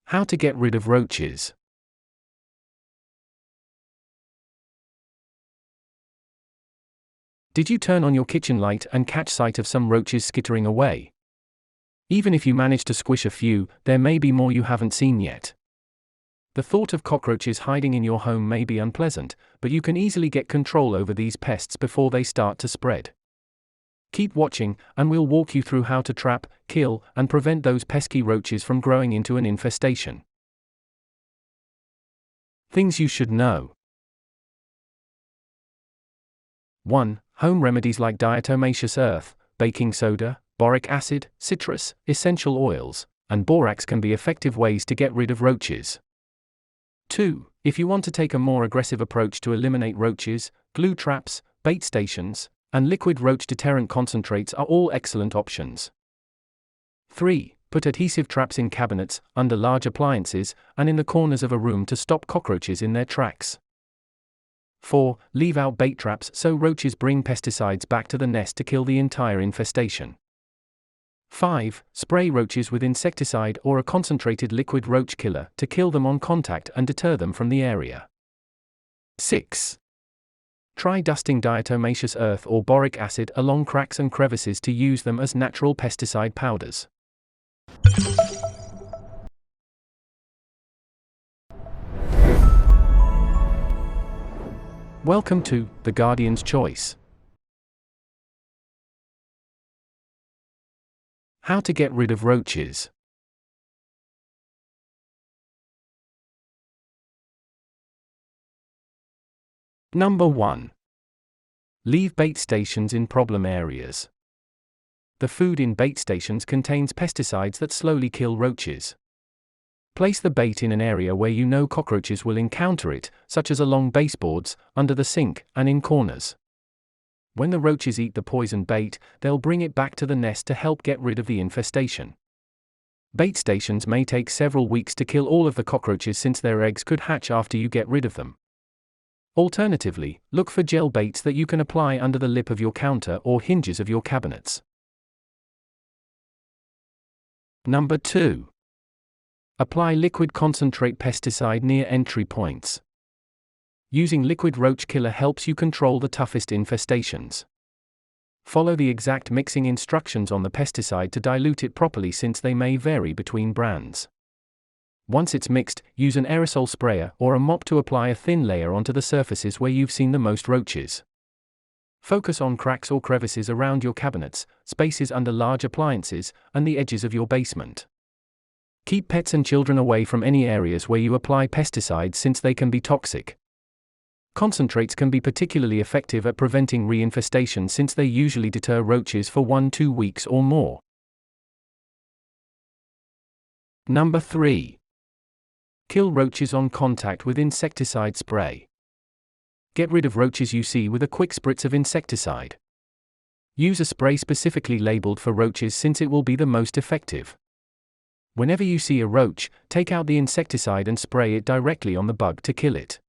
How to get rid of roaches. Did you turn on your kitchen light and catch sight of some roaches skittering away? Even if you manage to squish a few, there may be more you haven't seen yet. The thought of cockroaches hiding in your home may be unpleasant, but you can easily get control over these pests before they start to spread. Keep watching, and we'll walk you through how to trap, kill, and prevent those pesky roaches from growing into an infestation. Things you should know. 1. Home remedies like diatomaceous earth, baking soda, boric acid, citrus, essential oils, and borax can be effective ways to get rid of roaches. 2. If you want to take a more aggressive approach to eliminate roaches, glue traps, bait stations, and liquid roach deterrent concentrates are all excellent options. 3. Put adhesive traps in cabinets, under large appliances, and in the corners of a room to stop cockroaches in their tracks. 4. Leave out bait traps so roaches bring pesticides back to the nest to kill the entire infestation. 5. Spray roaches with insecticide or a concentrated liquid roach killer to kill them on contact and deter them from the area. 6. Try dusting diatomaceous earth or boric acid along cracks and crevices to use them as natural pesticide powders. Welcome to The Guardian's Choice. How to get rid of roaches. Number 1. Leave bait stations in problem areas. The food in bait stations contains pesticides that slowly kill roaches. Place the bait in an area where you know cockroaches will encounter it, such as along baseboards, under the sink, and in corners. When the roaches eat the poisoned bait, they'll bring it back to the nest to help get rid of the infestation. Bait stations may take several weeks to kill all of the cockroaches since their eggs could hatch after you get rid of them. Alternatively, look for gel baits that you can apply under the lip of your counter or hinges of your cabinets. Number 2. Apply liquid concentrate pesticide near entry points. Using liquid roach killer helps you control the toughest infestations. Follow the exact mixing instructions on the pesticide to dilute it properly since they may vary between brands. Once it's mixed, use an aerosol sprayer or a mop to apply a thin layer onto the surfaces where you've seen the most roaches. Focus on cracks or crevices around your cabinets, spaces under large appliances, and the edges of your basement. Keep pets and children away from any areas where you apply pesticides since they can be toxic. Concentrates can be particularly effective at preventing reinfestation since they usually deter roaches for 1-2 weeks or more. Number 3. Kill roaches on contact with insecticide spray. Get rid of roaches you see with a quick spritz of insecticide. Use a spray specifically labeled for roaches since it will be the most effective. Whenever you see a roach, take out the insecticide and spray it directly on the bug to kill it.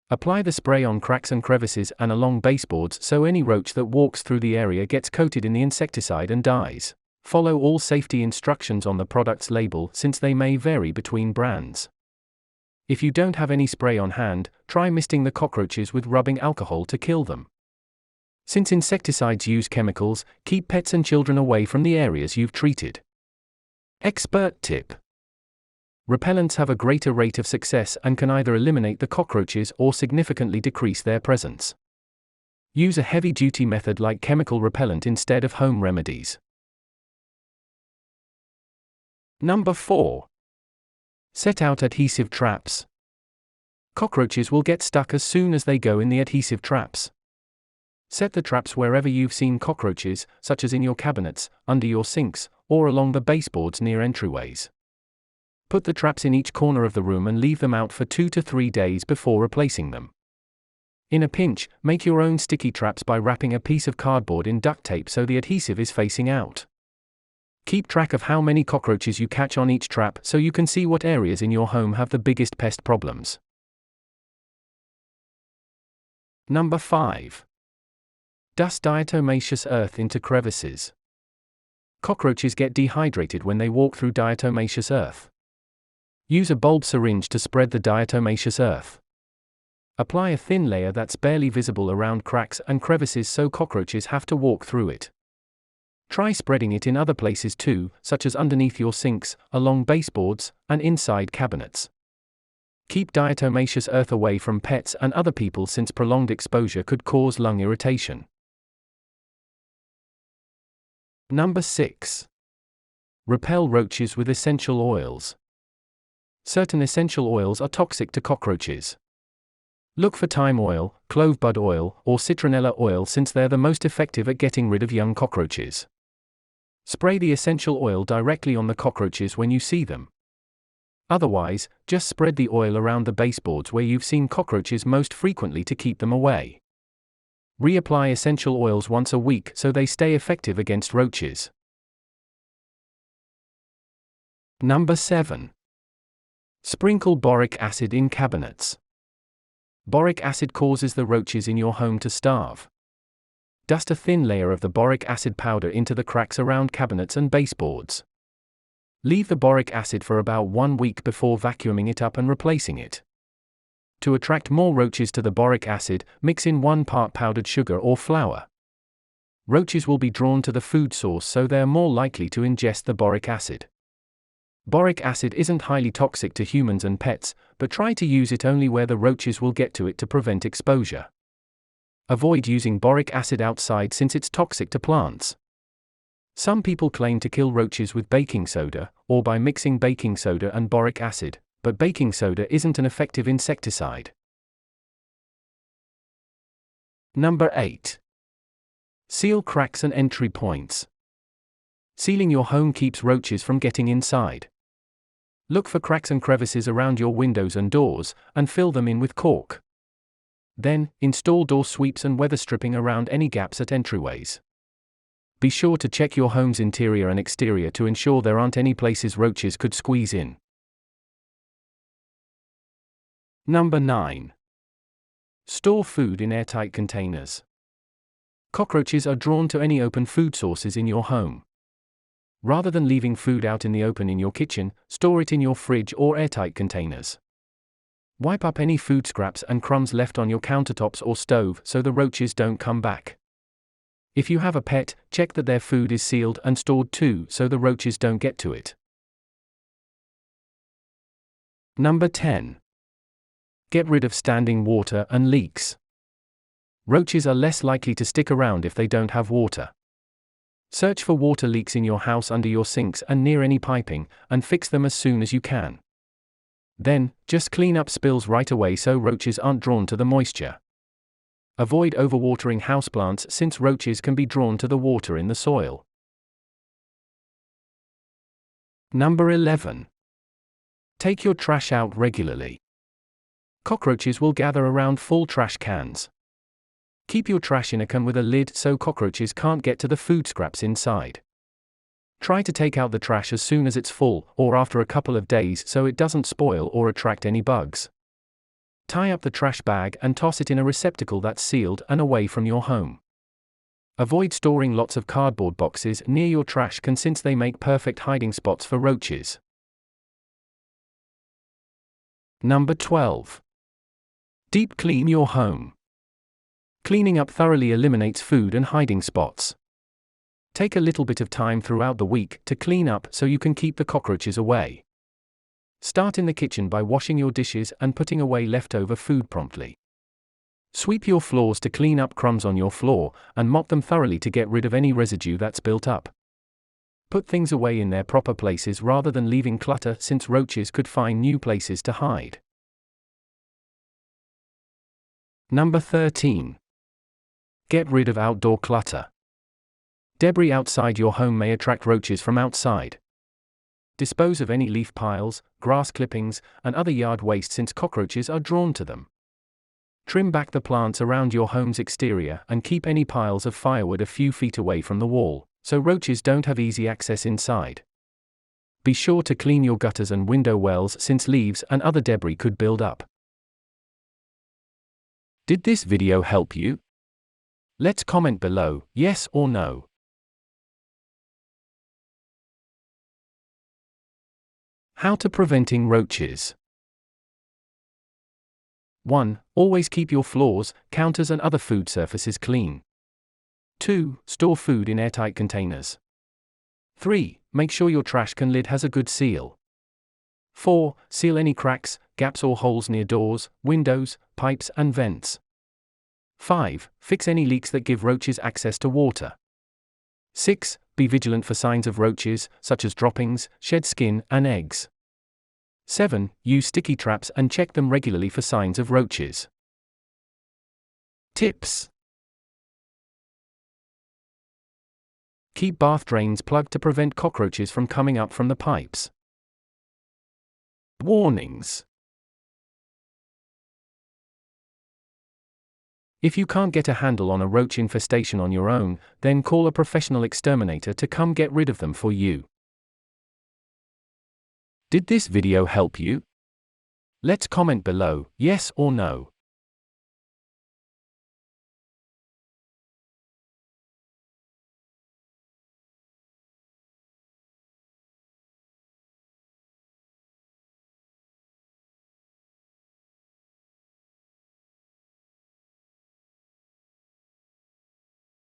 Apply the spray on cracks and crevices and along baseboards so any roach that walks through the area gets coated in the insecticide and dies. Follow all safety instructions on the product's label since they may vary between brands. If you don't have any spray on hand, try misting the cockroaches with rubbing alcohol to kill them. Since insecticides use chemicals, keep pets and children away from the areas you've treated. Expert tip. Repellents have a greater rate of success and can either eliminate the cockroaches or significantly decrease their presence. Use a heavy-duty method like chemical repellent instead of home remedies. Number 4. Set out adhesive traps. Cockroaches will get stuck as soon as they go in the adhesive traps. Set the traps wherever you've seen cockroaches, such as in your cabinets, under your sinks, or along the baseboards near entryways. Put the traps in each corner of the room and leave them out for 2 to 3 days before replacing them. In a pinch, make your own sticky traps by wrapping a piece of cardboard in duct tape so the adhesive is facing out. Keep track of how many cockroaches you catch on each trap so you can see what areas in your home have the biggest pest problems. Number 5. Dust diatomaceous earth into crevices. Cockroaches get dehydrated when they walk through diatomaceous earth. Use a bulb syringe to spread the diatomaceous earth. Apply a thin layer that's barely visible around cracks and crevices so cockroaches have to walk through it. Try spreading it in other places too, such as underneath your sinks, along baseboards, and inside cabinets. Keep diatomaceous earth away from pets and other people since prolonged exposure could cause lung irritation. Number 6. Repel roaches with essential oils. Certain essential oils are toxic to cockroaches. Look for thyme oil, clove bud oil, or citronella oil since they're the most effective at getting rid of young cockroaches. Spray the essential oil directly on the cockroaches when you see them. Otherwise, just spread the oil around the baseboards where you've seen cockroaches most frequently to keep them away. Reapply essential oils once a week so they stay effective against roaches. Number 7. Sprinkle boric acid in cabinets. Boric acid causes the roaches in your home to starve. Dust a thin layer of the boric acid powder into the cracks around cabinets and baseboards. Leave the boric acid for about 1 week before vacuuming it up and replacing it. To attract more roaches to the boric acid, mix in 1 part powdered sugar or flour. Roaches will be drawn to the food source so they're more likely to ingest the boric acid. Boric acid isn't highly toxic to humans and pets, but try to use it only where the roaches will get to it to prevent exposure. Avoid using boric acid outside since it's toxic to plants. Some people claim to kill roaches with baking soda, or by mixing baking soda and boric acid, but baking soda isn't an effective insecticide. Number 8. Seal cracks and entry points. Sealing your home keeps roaches from getting inside. Look for cracks and crevices around your windows and doors, and fill them in with cork. Then, install door sweeps and weather stripping around any gaps at entryways. Be sure to check your home's interior and exterior to ensure there aren't any places roaches could squeeze in. Number 9. Store food in airtight containers. Cockroaches are drawn to any open food sources in your home. Rather than leaving food out in the open in your kitchen, store it in your fridge or airtight containers. Wipe up any food scraps and crumbs left on your countertops or stove so the roaches don't come back. If you have a pet, check that their food is sealed and stored too so the roaches don't get to it. Number 10. Get rid of standing water and leaks. Roaches are less likely to stick around if they don't have water. Search for water leaks in your house under your sinks and near any piping, and fix them as soon as you can. Then, just clean up spills right away so roaches aren't drawn to the moisture. Avoid overwatering houseplants since roaches can be drawn to the water in the soil. Number 11. Take your trash out regularly. Cockroaches will gather around full trash cans. Keep your trash in a can with a lid so cockroaches can't get to the food scraps inside. Try to take out the trash as soon as it's full, or after a couple of days so it doesn't spoil or attract any bugs. Tie up the trash bag and toss it in a receptacle that's sealed and away from your home. Avoid storing lots of cardboard boxes near your trash can since they make perfect hiding spots for roaches. Number 12. Deep clean your home. Cleaning up thoroughly eliminates food and hiding spots. Take a little bit of time throughout the week to clean up so you can keep the cockroaches away. Start in the kitchen by washing your dishes and putting away leftover food promptly. Sweep your floors to clean up crumbs on your floor, and mop them thoroughly to get rid of any residue that's built up. Put things away in their proper places rather than leaving clutter since roaches could find new places to hide. Number 13. Get rid of outdoor clutter. Debris outside your home may attract roaches from outside. Dispose of any leaf piles, grass clippings, and other yard waste since cockroaches are drawn to them. Trim back the plants around your home's exterior and keep any piles of firewood a few feet away from the wall, so roaches don't have easy access inside. Be sure to clean your gutters and window wells since leaves and other debris could build up. Did this video help you? Let's comment below, yes or no. How to preventing roaches. 1. Always keep your floors, counters and other food surfaces clean. 2. Store food in airtight containers. 3. Make sure your trash can lid has a good seal. 4. Seal any cracks, gaps or holes near doors, windows, pipes and vents. 5. Fix any leaks that give roaches access to water. 6. Be vigilant for signs of roaches, such as droppings, shed skin, and eggs. 7. Use sticky traps and check them regularly for signs of roaches. Tips. Keep bath drains plugged to prevent cockroaches from coming up from the pipes. Warnings. If you can't get a handle on a roach infestation on your own, then call a professional exterminator to come get rid of them for you. Did this video help you? Let's comment below, yes or no.